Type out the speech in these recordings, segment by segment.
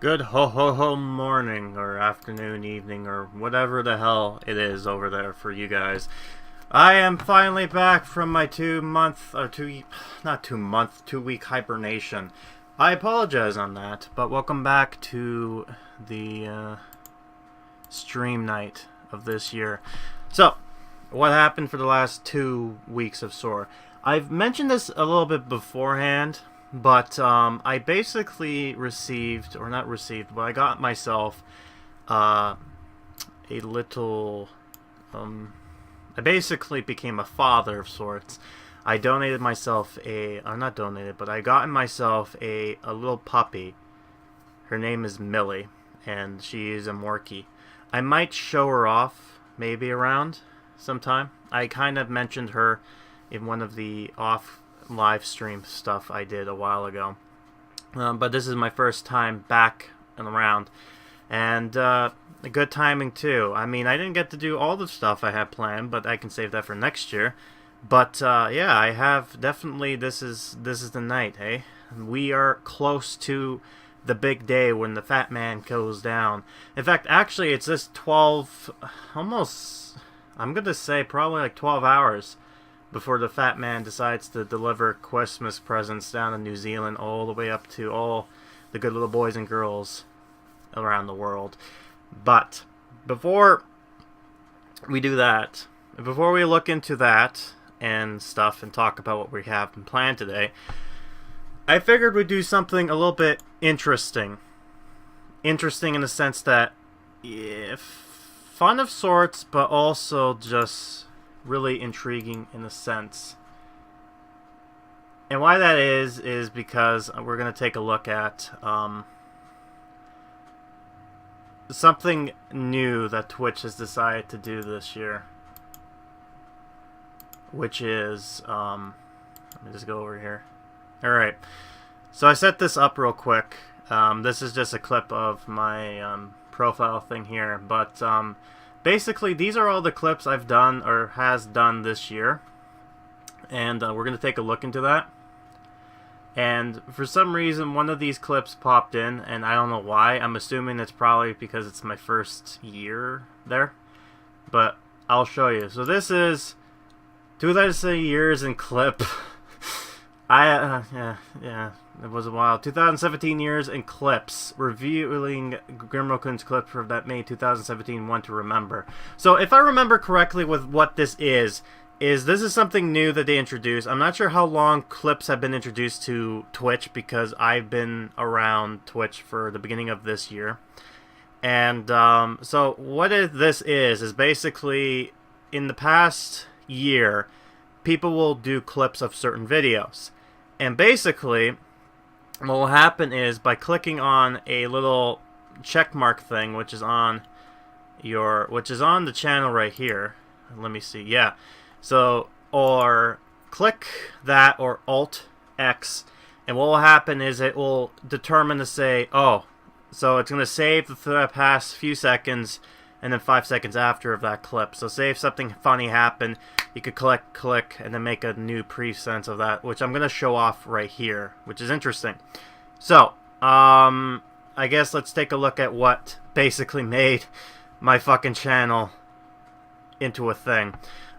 Good ho ho ho morning or afternoon, evening, or whatever the hell it is over there for you guys. I am finally back from my 2 month, or not 2 month, 2 week hibernation. I apologize on that, but welcome back to the stream night of this year. So, what happened for the last 2 weeks of SOAR? I've mentioned this a little bit beforehand, but I basically received, or not received, but I got myself a little, I basically became a father of sorts. I donated myself not donated, but I got myself a little puppy. Her name is Millie, and she is a Morkie. I might show her off, maybe around sometime. I kind of mentioned her in one of the off live stream stuff I did a while ago, but this is my first time back and around, and a good timing too. I mean, I didn't get to do all the stuff I had planned, but I can save that for next year. But yeah, I have definitely. This is the night. Hey, we are close to the big day when the fat man goes down. In fact, actually, it's this 12, almost. I'm gonna say probably like 12 hours before the fat man decides to deliver Christmas presents down in New Zealand all the way up to all the good little boys and girls around the world. But before we do that, before we look into that and stuff and talk about what we have in plan today, I figured we'd do something a little bit interesting. Interesting in the sense that fun of sorts, but also just really intriguing in a sense. And why that is because we're going to take a look at something new that Twitch has decided to do this year, which is let me just go over here. Alright, so I set this up real quick. This is just a clip of my profile thing here, but basically, these are all the clips I've done or has done this year, and we're going to take a look into that. And for some reason, one of these clips popped in, and I don't know why. I'm assuming it's probably because it's my first year there, but I'll show you. So this is 2000 years in clip. Yeah, it was a while. 2017 years in clips, reviewing Grimokan's clip for that May 2017 one to remember. So if I remember correctly with what this is this is something new that they introduced. I'm not sure how long clips have been introduced to Twitch, because I've been around Twitch for the beginning of this year. And so what this is basically, in the past year, people will do clips of certain videos. And basically, what will happen is, by clicking on a little check mark thing, which is on the channel right here. Let me see. Yeah. So, or click that, or Alt X, and what will happen is it will determine to say, oh, so it's going to save the past few seconds, and then 5 seconds after of that clip. So say if something funny happened, you could click, and then make a new presense of that, which I'm going to show off right here, which is interesting. So, I guess let's take a look at what basically made my fucking channel into a thing.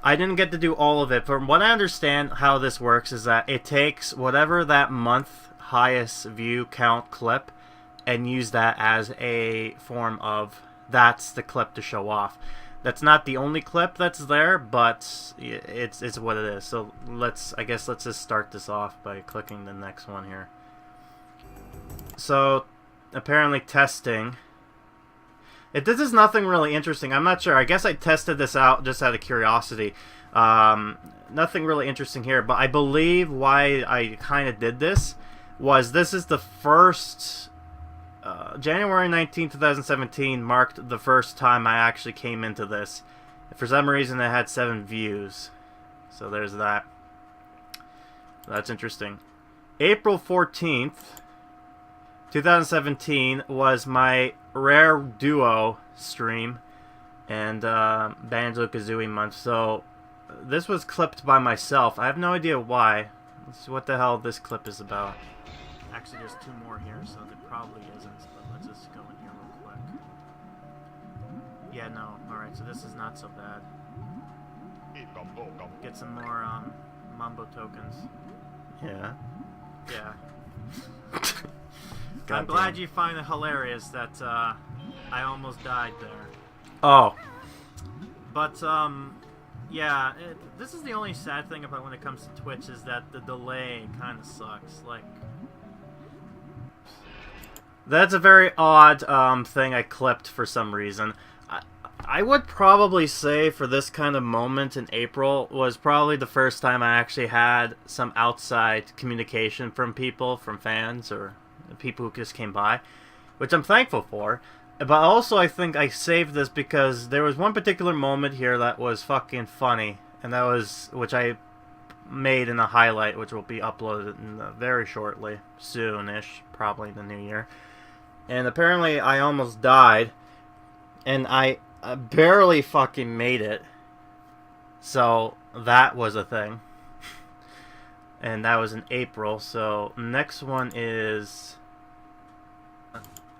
I didn't get to do all of it. From what I understand, how this works is that it takes whatever that month highest view count clip and use that as a form of, that's the clip to show off. That's not the only clip that's there, but it's what it is. So let's just start this off by clicking the next one here. So apparently testing. This is nothing really interesting. I'm not sure. I guess I tested this out just out of curiosity. Nothing really interesting here, but I believe why I kind of did this is the first January 19, 2017 marked the first time I actually came into this. For some reason, it had 7 views. So there's that. That's interesting. April 14th, 2017 was my Rare Duo stream and Banjo-Kazooie month. So this was clipped by myself. I have no idea why. Let's see what the hell this clip is about. Actually, there's 2 more here, so there probably isn't, but let's just go in here real quick. Yeah, no. Alright, so this is not so bad. Get some more, Mumbo tokens. Yeah. Yeah. I'm glad you find it hilarious that, I almost died there. Oh. But, yeah, this is the only sad thing about when it comes to Twitch is that the delay kind of sucks. Like, that's a very odd thing I clipped for some reason. I would probably say for this kind of moment in April was probably the first time I actually had some outside communication from people, from fans or people who just came by, which I'm thankful for. But also I think I saved this because there was one particular moment here that was fucking funny, and that was, which I made in a highlight, which will be uploaded in very shortly, soonish, probably in the new year. And apparently I almost died, and I barely fucking made it. So that was a thing. And that was in April. So next one is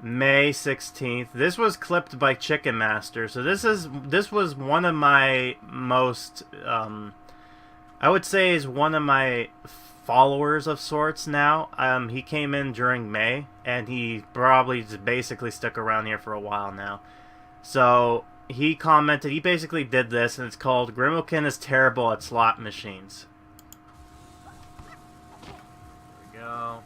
May 16th. This was clipped by Chicken Master. So this was one of my most I would say is one of my followers of sorts now. He came in during May, and he probably just basically stuck around here for a while now. So he commented, he basically did this, and it's called Grimokan is terrible at slot machines. There we go.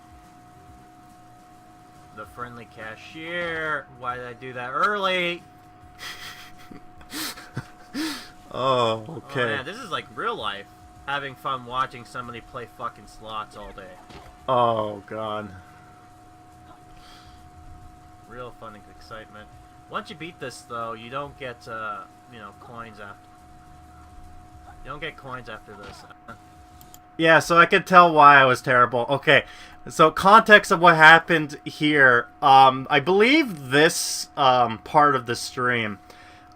The friendly cashier. Why did I do that early? Oh, okay. Oh, man, this is like real life. Having fun watching somebody play fucking slots all day. Oh, God. Real fun and excitement. Once you beat this, though, you don't get, you know, coins after. You don't get coins after this. Yeah, so I could tell why I was terrible. Okay, so context of what happened here. I believe this part of the stream.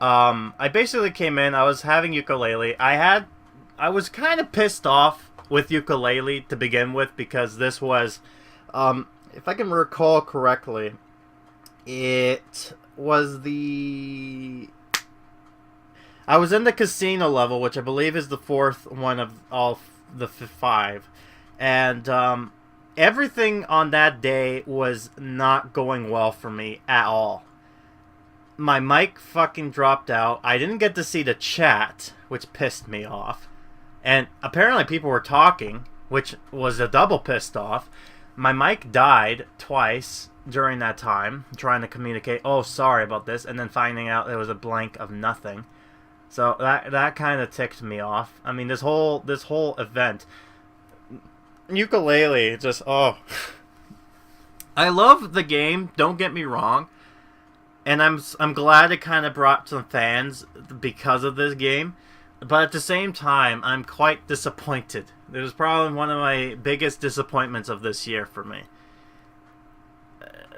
I basically came in. I was having ukulele. I was kind of pissed off with ukulele to begin with because this was, if I can recall correctly, it was I was in the casino level, which I believe is the 4th one of all the 5, and everything on that day was not going well for me at all. My mic fucking dropped out. I didn't get to see the chat, which pissed me off. And apparently people were talking, which was a double pissed off. My mic died twice during that time, trying to communicate, oh, sorry about this, and then finding out it was a blank of nothing. So that kind of ticked me off. I mean, this whole event, ukulele, just, oh. I love the game, don't get me wrong, and I'm glad it kind of brought some fans because of this game. But at the same time, I'm quite disappointed. It was probably one of my biggest disappointments of this year for me.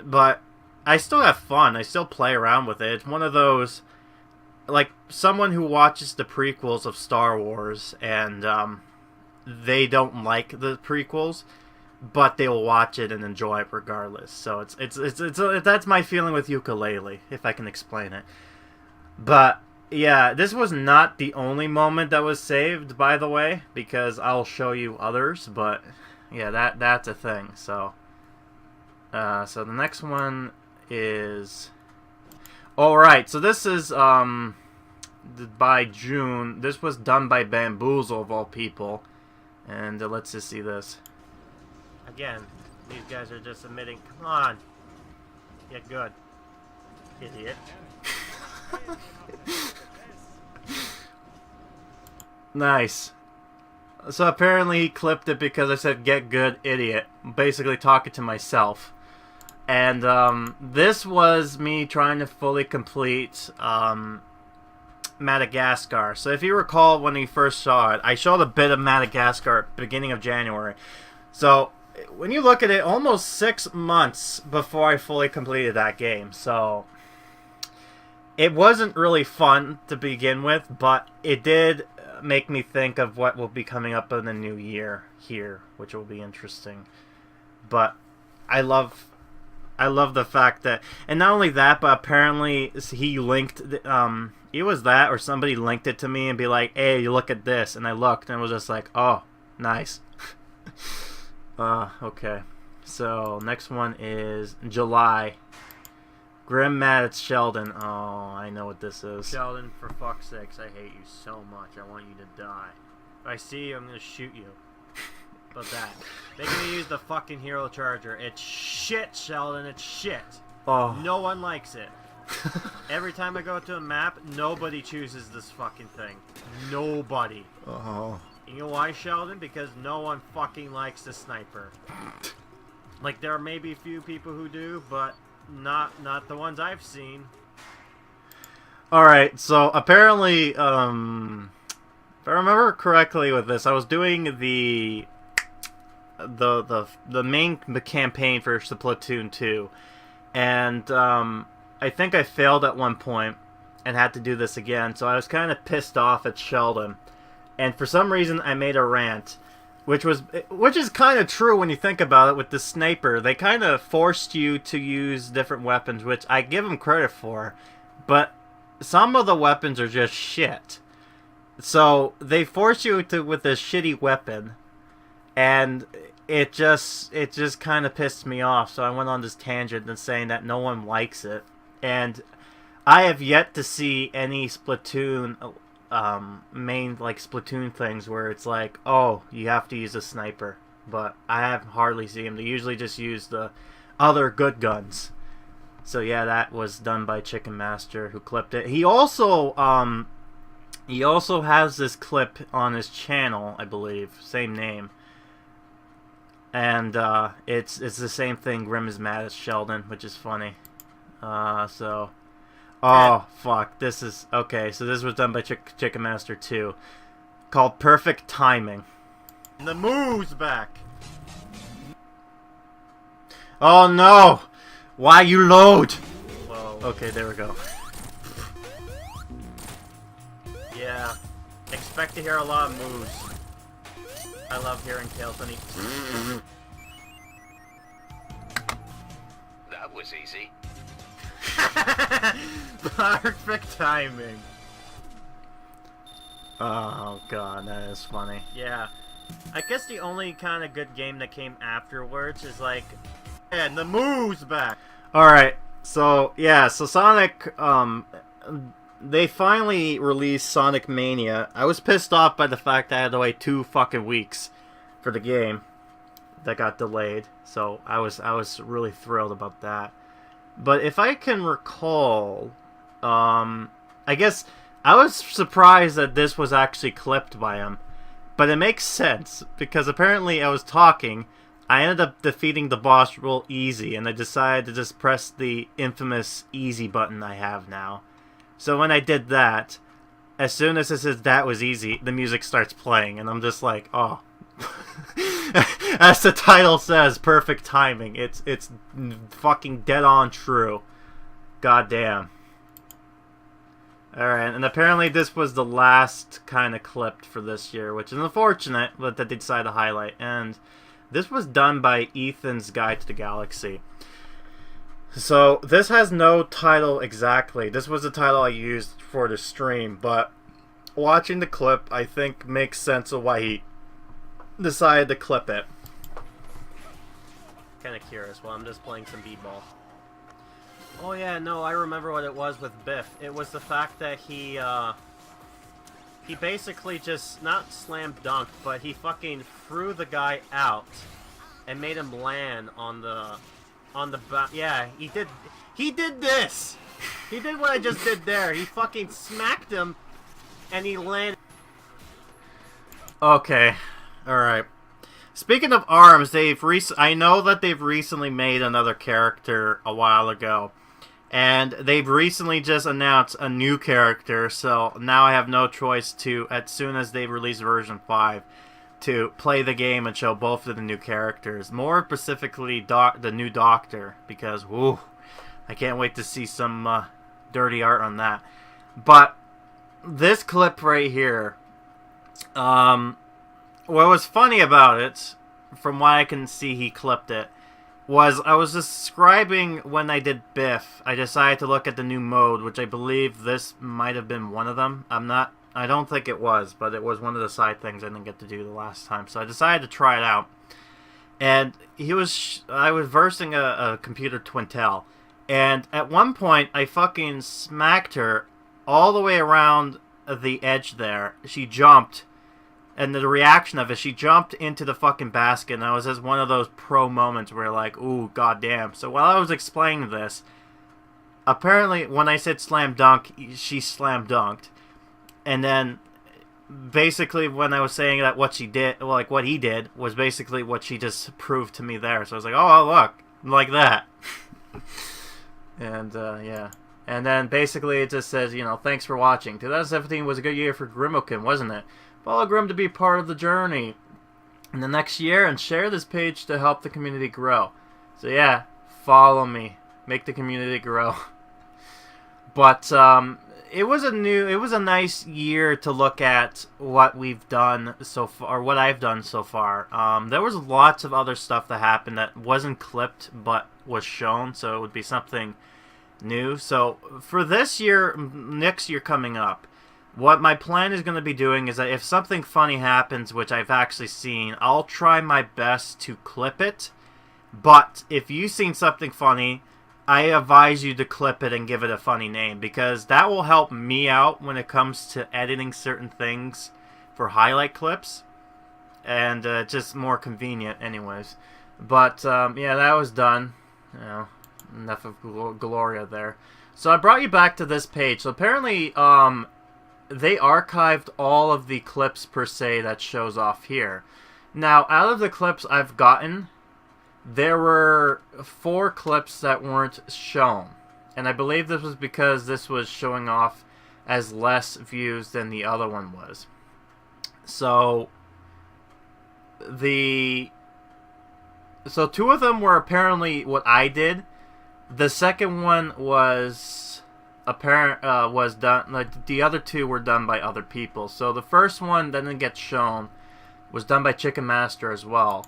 But I still have fun. I still play around with it. It's one of those, like, someone who watches the prequels of Star Wars and they don't like the prequels, but they'll watch it and enjoy it regardless. So that's my feeling with ukulele, if I can explain it. But yeah, this was not the only moment that was saved, by the way, because I'll show you others, but yeah, that's a thing. So so the next one is, alright, so this is by June. This was done by Bamboozle, of all people, and let's just see this. Again, these guys are just admitting, come on, get good, idiot. Nice. So apparently he clipped it because I said get good, idiot. Basically talking to myself. And this was me trying to fully complete Madagascar. So if you recall when you first saw it, I showed a bit of Madagascar at the beginning of January. So when you look at it, almost 6 months before I fully completed that game. So it wasn't really fun to begin with, but it did make me think of what will be coming up in the new year here, which will be interesting. But I love the fact that, and not only that, but apparently he linked, it was that, or somebody linked it to me and be like, hey, you look at this, and I looked, and it was just like, oh, nice. Okay. So, next one is July. GrimXmas Sheldon. Oh, I know what this is. Sheldon, for fuck's sakes, I hate you so much. I want you to die. If I see you, I'm gonna shoot you. But that. They're gonna use the fucking hero charger. It's shit, Sheldon. It's shit. Oh. No one likes it. Every time I go to a map, nobody chooses this fucking thing. Nobody. Oh. You know why, Sheldon? Because no one fucking likes the sniper. Like, there are maybe a few people who do, but not the ones I've seen. Alright, so apparently, if I remember correctly with this, I was doing the main campaign for Splatoon 2, and I think I failed at one point and had to do this again, so I was kind of pissed off at Sheldon, and for some reason I made a rant, which is kind of true when you think about it. With the sniper, they kind of forced you to use different weapons, which I give them credit for, but some of the weapons are just shit. So they force you to with this shitty weapon, and it just kind of pissed me off. So I went on this tangent and saying that no one likes it, and I have yet to see any Splatoon main like Splatoon things where it's like, oh, you have to use a sniper. But I have hardly seen them. They usually just use the other good guns. So yeah, that was done by Chicken Master, who clipped it. He also has this clip on his channel, I believe, same name. And it's the same thing, GrimXmas Sheldon, which is funny. Oh, fuck. This is... Okay, so this was done by Chicken Master 2. Called Perfect Timing. And the moo's back. Oh, no! Why you load? Whoa. Okay, there we go. Yeah. Expect to hear a lot of moos. I love hearing Tails when he... That was easy. Perfect timing. Oh, God, that is funny. Yeah. I guess the only kind of good game that came afterwards is like... And the moo's back! Alright, so, yeah, so Sonic, they finally released Sonic Mania. I was pissed off by the fact that I had to wait 2 fucking weeks for the game that got delayed. So I was really thrilled about that. But if I can recall, I guess I was surprised that this was actually clipped by him. But it makes sense, because apparently I was talking, I ended up defeating the boss real easy, and I decided to just press the infamous easy button I have now. So when I did that, as soon as it says that was easy, the music starts playing, and I'm just like, oh. As the title says, perfect timing. It's fucking dead on true. God damn. Alright, and apparently this was the last kind of clipped for this year, which is unfortunate, but that they decided to highlight. And this was done by Ethan's Guide to the Galaxy. So, this has no title exactly. This was the title I used for the stream, but watching the clip, I think makes sense of why he decided to clip it. Kind of curious. Well, I'm just playing some b-ball. Oh yeah, no, I remember what it was with Biff. It was the fact that he basically just, not slam dunked, but he fucking threw the guy out and made him land on the yeah, he did this! He did what I just did there. He fucking smacked him and he landed. Okay. Alright. Speaking of ARMS, I know that they've recently made another character a while ago. And they've recently just announced a new character, so now I have no choice to, as soon as they release version 5, to play the game and show both of the new characters. More specifically, the new Doctor, because, whoo, I can't wait to see some dirty art on that. But this clip right here, what was funny about it, from what I can see he clipped it, was I was describing when I did Biff. I decided to look at the new mode, which I believe this might have been one of them. I don't think it was, but it was one of the side things I didn't get to do the last time. So I decided to try it out. And I was versing a computer Twintel. And at one point, I fucking smacked her all the way around the edge there. She jumped. And the reaction of it, she jumped into the fucking basket, and that was just one of those pro moments where you're like, ooh, goddamn. So while I was explaining this, apparently when I said slam dunk, she slam dunked. And then basically when I was saying that what she did, like what he did, was basically what she just proved to me there. So I was like, oh, look, like that. And, yeah. And then basically it just says, thanks for watching. 2017 was a good year for Grimokan, wasn't it? Follow Grim to be part of the journey in the next year and share this page to help the community grow. So yeah, follow me. Make the community grow. But it was a nice year to look at what we've done so far, or what I've done so far. There was lots of other stuff that happened that wasn't clipped but was shown, so it would be something new. So for this year, next year coming up, what my plan is going to be doing is that if something funny happens, which I've actually seen, I'll try my best to clip it. But if you've seen something funny, I advise you to clip it and give it a funny name, because that will help me out when it comes to editing certain things for highlight clips. And just more convenient anyways. But yeah, that was done. Enough of Gloria there. So I brought you back to this page. So apparently they archived all of the clips per se that shows off here. Now, out of the clips I've gotten, there were 4 clips that weren't shown. And I believe this was because this was showing off as less views than the other one was. So 2 of them were apparently what I did. The second one was was done, like the other 2 were done by other people. So the first one that didn't get shown was done by Chicken Master as well,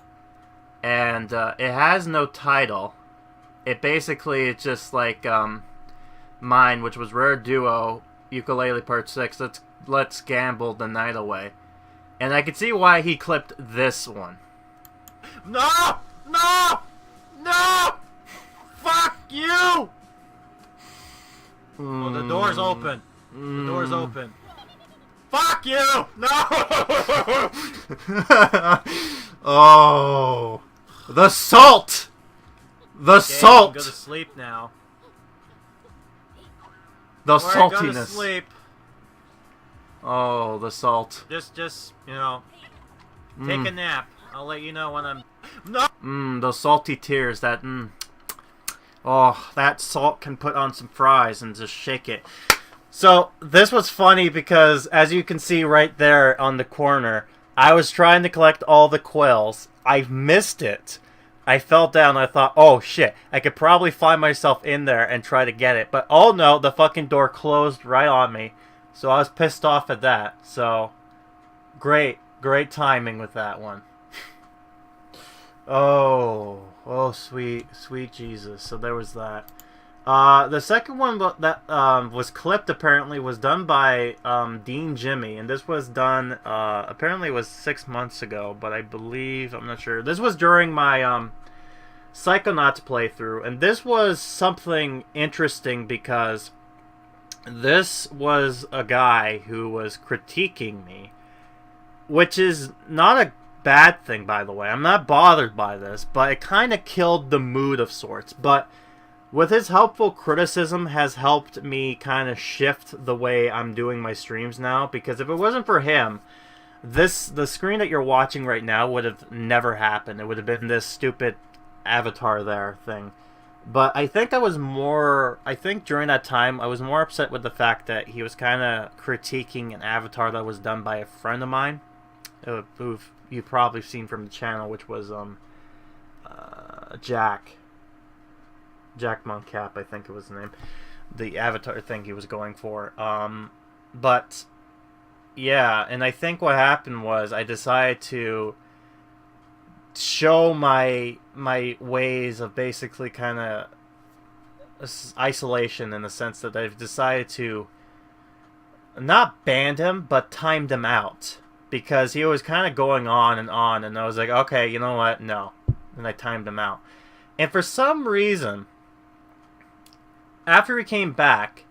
and it has no title. It basically, it's just like mine, which was Rare Duo Ukulele Part 6. Let's gamble the night away, and I could see why he clipped this one. No! Fuck you! Well, the door's open. The door's open. Fuck you! No! Oh. The salt! The salt! Go to sleep now. The saltiness. Go to sleep. Oh, the salt. Just take a nap. I'll let you know when I'm... No! Those salty tears, that... Oh, that salt can put on some fries and just shake it. So, this was funny because, as you can see right there on the corner, I was trying to collect all the quills. I missed it. I fell down. I thought, oh shit, I could probably find myself in there and try to get it. But oh no, the fucking door closed right on me. So I was pissed off at that. So, great timing with that one. Oh, sweet Jesus. So there was that. The second one that was clipped apparently was done by Dean Jimmy, and this was done apparently it was 6 months ago, but I believe, I'm not sure. This was during my Psychonauts playthrough, and this was something interesting because this was a guy who was critiquing me, which is not a bad thing, by the way. I'm not bothered by this, but it kind of killed the mood of sorts. But with his helpful criticism has helped me kind of shift the way I'm doing my streams now, because if it wasn't for him, the screen that you're watching right now would have never happened. It would have been this stupid avatar there thing. But I think during that time I was more upset with the fact that he was kind of critiquing an avatar that was done by a friend of mine, who you've probably seen from the channel, which was Jack Moncap, I think it was the name, the avatar thing he was going for. But yeah, and I think what happened was I decided to show my ways of basically kind of isolation, in the sense that I've decided to not ban him, but timed him out, because he was kind of going on, and I was like, okay, you know what, no, and I timed him out. And for some reason, after he came back,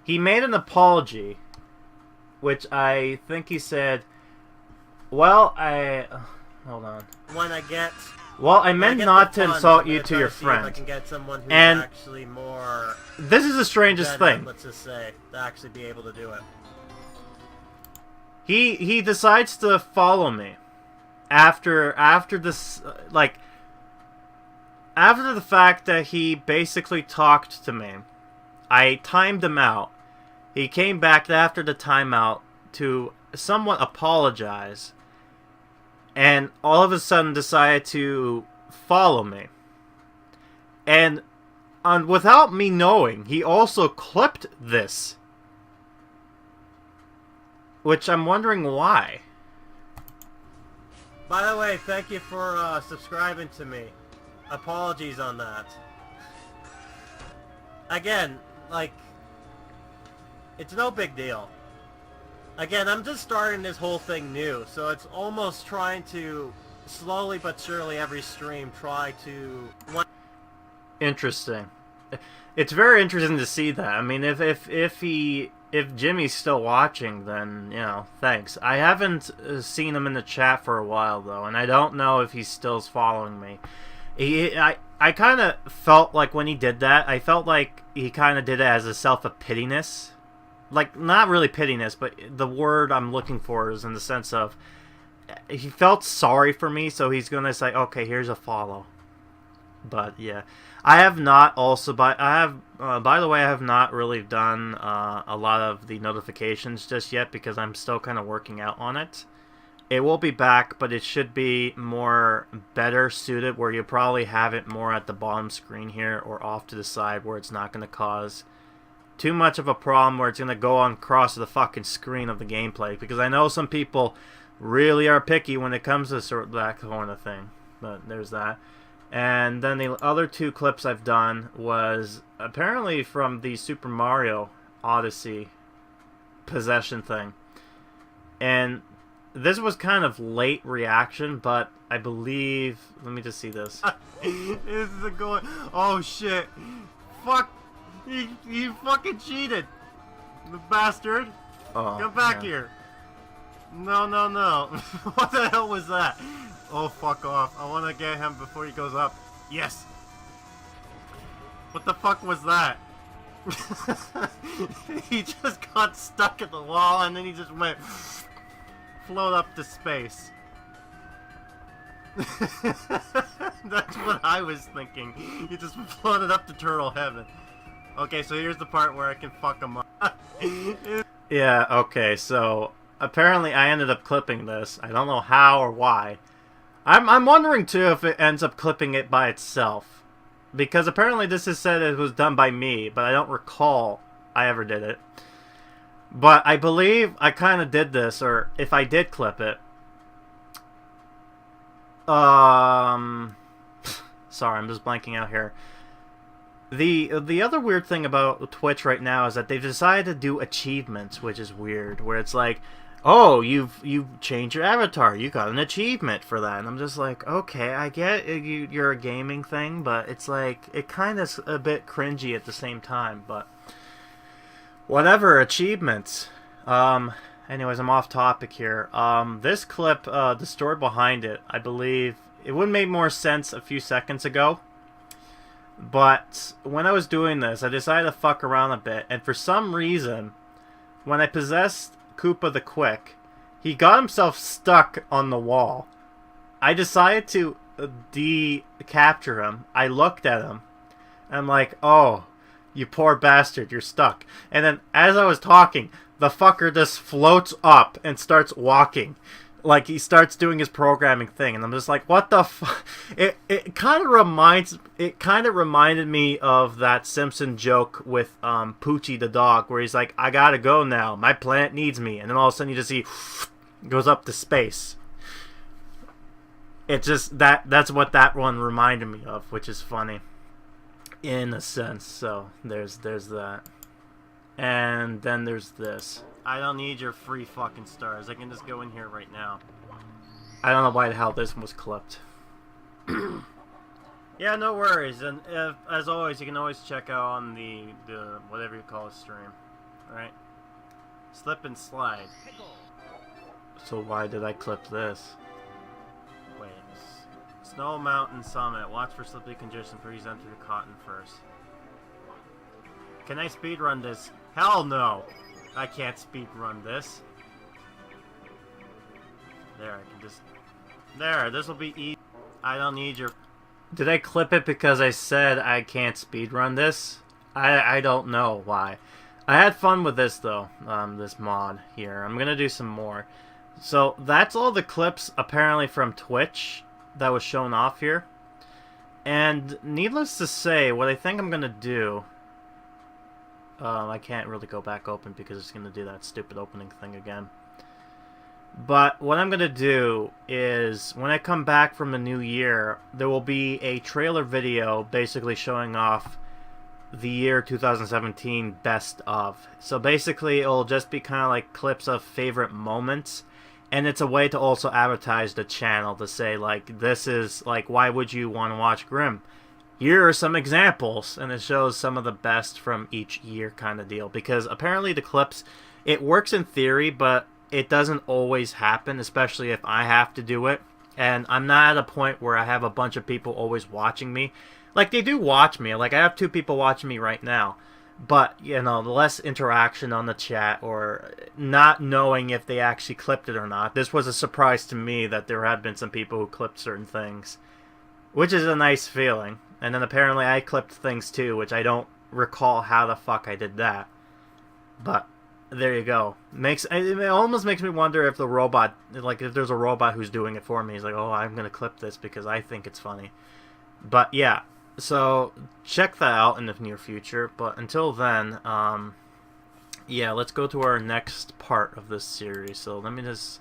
he made an apology, which I think he said, well, hold on. When I get... Well, I meant not to insult you to your friend. I can get someone who's and actually more... This is the strangest thing. Let's just say, to actually be able to do it. He decides to follow me after this, like, after the fact that he basically talked to me. I timed him out. He came back after the timeout to somewhat apologize, and all of a sudden decided to follow me. And without me knowing, he also clipped this, which I'm wondering why. By the way, thank you for subscribing to me. Apologies on that. Again, like, it's no big deal. Again, I'm just starting this whole thing new, so it's almost trying to, slowly but surely every stream, try to... Interesting. It's very interesting to see that. I mean, if Jimmy's still watching, then, you know, thanks. I haven't seen him in the chat for a while, though, and I don't know if he still's following me. I kind of felt like when he did that, I felt like he kind of did it as a self-pityness. Like, not really pityness, but the word I'm looking for is in the sense of he felt sorry for me, so he's going to say, okay, here's a follow. But, yeah. I have not also, by the way, I have not really done a lot of the notifications just yet, because I'm still kind of working out on it. It will be back, but it should be more better suited, where you probably have it more at the bottom screen here, or off to the side, where it's not going to cause too much of a problem where it's going to go on across the fucking screen of the gameplay, because I know some people really are picky when it comes to sort of that kind of thing. But there's that. And then the other two clips I've done was apparently from the Super Mario Odyssey possession thing. And this was kind of late reaction, but I believe... Let me just see this. This is a going... Oh shit. Fuck. You fucking cheated. The bastard. Oh, Come back here. No. What the hell was that? Oh, fuck off. I want to get him before he goes up. Yes. What the fuck was that? He just got stuck at the wall and then he just went... float up to space. That's what I was thinking. He just floated up to turtle heaven. Okay, so here's the part where I can fuck him up. Yeah, okay, so apparently I ended up clipping this. I don't know how or why. I'm wondering too if it ends up clipping it by itself, because apparently this is said it was done by me, but I don't recall I ever did it. But I believe I kind of did this, or if I did clip it, sorry, I'm just blanking out here. The other weird thing about Twitch right now is that they've decided to do achievements, which is weird, where it's like, oh, you've changed your avatar, you got an achievement for that, and I'm just like, okay, I get you're a gaming thing, but it's like, it kind of a bit cringy at the same time, but whatever, achievements. Anyways, I'm off topic here. This clip, the story behind it, I believe, it would make more sense a few seconds ago. But when I was doing this, I decided to fuck around a bit, and for some reason, when I possessed Koopa the Quick, he got himself stuck on the wall. I decided to capture him. I looked at him. I'm like, oh, you poor bastard, you're stuck. And then as I was talking, the fucker just floats up and starts walking. Like, he starts doing his programming thing, and I'm just like, what the fuck? It kind of reminded me of that Simpson joke with Poochie the dog, where he's like, I gotta go now, my planet needs me, and then all of a sudden you just see, goes up to space. It just that's what that one reminded me of, which is funny in a sense. So there's that. And then there's this. I don't need your free fucking stars. I can just go in here right now. I don't know why the hell this was clipped. Yeah, no worries. And as always, you can always check out on the whatever you call it stream. Alright? Slip and slide. So why did I clip this? Wait. Snow Mountain Summit. Watch for slippy congestion. Please enter the cotton first. Can I speedrun this? Hell no! I can't speedrun this. There, I can just... There, this will be easy. I don't need your... Did I clip it because I said I can't speedrun this? I don't know why. I had fun with this though, this mod here. I'm gonna do some more. So that's all the clips apparently from Twitch that was shown off here. And needless to say, what I think I'm gonna do... I can't really go back open because it's gonna do that stupid opening thing again. But what I'm going to do is, when I come back from the new year, there will be a trailer video basically showing off the year 2017 best of. So basically, it'll just be kind of like clips of favorite moments. And it's a way to also advertise the channel to say, like, this is, like, why would you want to watch Grim? Here are some examples. And it shows some of the best from each year kind of deal. Because apparently the clips, it works in theory, but... it doesn't always happen, especially if I have to do it. And I'm not at a point where I have a bunch of people always watching me. Like, they do watch me. Like, I have 2 people watching me right now. But, you know, less interaction on the chat or not knowing if they actually clipped it or not. This was a surprise to me that there had been some people who clipped certain things. Which is a nice feeling. And then apparently I clipped things too, which I don't recall how the fuck I did that. But... there you go. It almost makes me wonder if the robot, like if there's a robot who's doing it for me. He's like, oh, I'm gonna clip this because I think it's funny. But yeah, so check that out in the near future. But until then, yeah, let's go to our next part of this series. So let me just